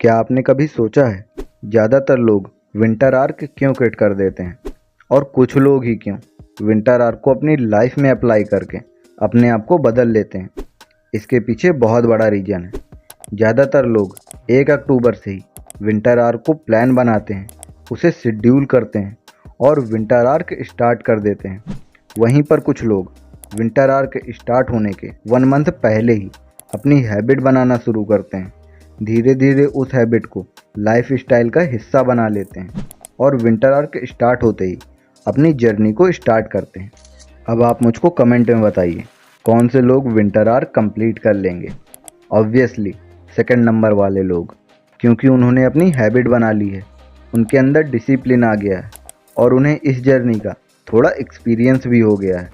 क्या आपने कभी सोचा है ज़्यादातर लोग विंटर आर्क क्यों क्विट कर देते हैं, और कुछ लोग ही क्यों विंटर आर्क को अपनी लाइफ में अप्लाई करके अपने आप को बदल लेते हैं। इसके पीछे बहुत बड़ा रीज़न है। ज़्यादातर लोग 1 अक्टूबर से ही विंटर आर्क को प्लान बनाते हैं, उसे शेड्यूल करते हैं और विंटर आर्क स्टार्ट कर देते हैं। वहीं पर कुछ लोग विंटर आर्क स्टार्ट होने के 1 मंथ पहले ही अपनी हैबिट बनाना शुरू करते हैं। धीरे धीरे उस हैबिट को लाइफ स्टाइल का हिस्सा बना लेते हैं और विंटर आर्क स्टार्ट होते ही अपनी जर्नी को स्टार्ट करते हैं। अब आप मुझको कमेंट में बताइए कौन से लोग विंटर आर्क कंप्लीट कर लेंगे। ऑब्वियसली सेकंड नंबर वाले लोग, क्योंकि उन्होंने अपनी हैबिट बना ली है, उनके अंदर डिसिप्लिन आ गया है और उन्हें इस जर्नी का थोड़ा एक्सपीरियंस भी हो गया है।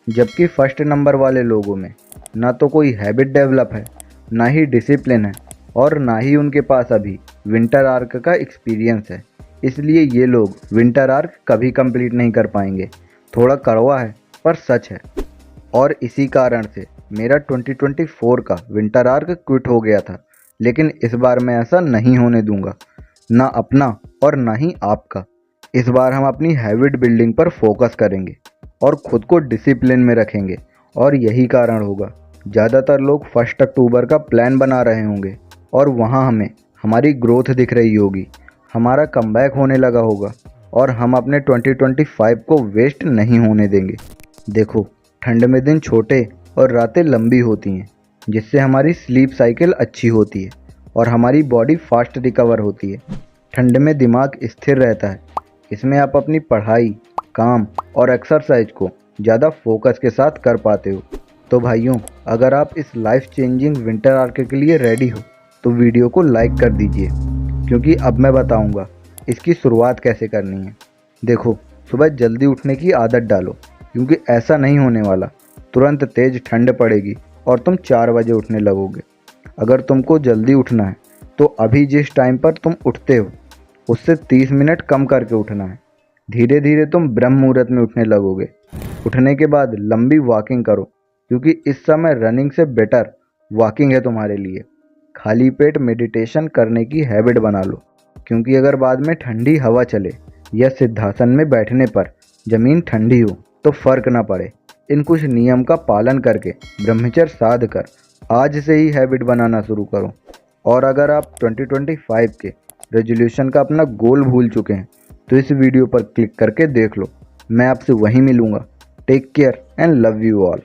जबकि फर्स्ट नंबर वाले लोगों में ना तो कोई हैबिट डेवलप है, ना ही डिसिप्लिन है और ना ही उनके पास अभी विंटर आर्क का एक्सपीरियंस है। इसलिए ये लोग विंटर आर्क कभी कंप्लीट नहीं कर पाएंगे। थोड़ा कड़वा है पर सच है। और इसी कारण से मेरा 2024 का विंटर आर्क क्विट हो गया था, लेकिन इस बार मैं ऐसा नहीं होने दूंगा, ना अपना और ना ही आपका। इस बार हम अपनी हैबिट बिल्डिंग पर फोकस करेंगे और खुद को डिसिप्लिन में रखेंगे। और यही कारण होगा ज़्यादातर लोग 1 अक्टूबर का प्लान बना रहे होंगे और वहाँ हमें हमारी ग्रोथ दिख रही होगी, हमारा कमबैक होने लगा होगा और हम अपने 2025 को वेस्ट नहीं होने देंगे। देखो, ठंड में दिन छोटे और रातें लंबी होती हैं, जिससे हमारी स्लीप साइकिल अच्छी होती है और हमारी बॉडी फास्ट रिकवर होती है। ठंड में दिमाग स्थिर रहता है। इसमें आप अपनी पढ़ाई, काम और एक्सरसाइज को ज़्यादा फोकस के साथ कर पाते हो। तो भाइयों, अगर आप इस लाइफ चेंजिंग विंटर आर्क के लिए रेडी हो तो वीडियो को लाइक कर दीजिए, क्योंकि अब मैं बताऊंगा इसकी शुरुआत कैसे करनी है। देखो, सुबह जल्दी उठने की आदत डालो, क्योंकि ऐसा नहीं होने वाला तुरंत तेज ठंड पड़ेगी और तुम 4 बजे उठने लगोगे। अगर तुमको जल्दी उठना है तो अभी जिस टाइम पर तुम उठते हो उससे 30 मिनट कम करके उठना है। धीरे धीरे तुम ब्रह्म मुहूर्त में उठने लगोगे। उठने के बाद लंबी वॉकिंग करो, क्योंकि इस समय रनिंग से बेटर वॉकिंग है तुम्हारे लिए। खाली पेट मेडिटेशन करने की हैबिट बना लो, क्योंकि अगर बाद में ठंडी हवा चले या सिद्धासन में बैठने पर ज़मीन ठंडी हो तो फर्क ना पड़े। इन कुछ नियम का पालन करके ब्रह्मचर्य साध कर आज से ही हैबिट बनाना शुरू करो। और अगर आप 2025 के रेजोल्यूशन का अपना गोल भूल चुके हैं तो इस वीडियो पर क्लिक करके देख लो। मैं आपसे वहीं मिलूँगा। Take care and love you all.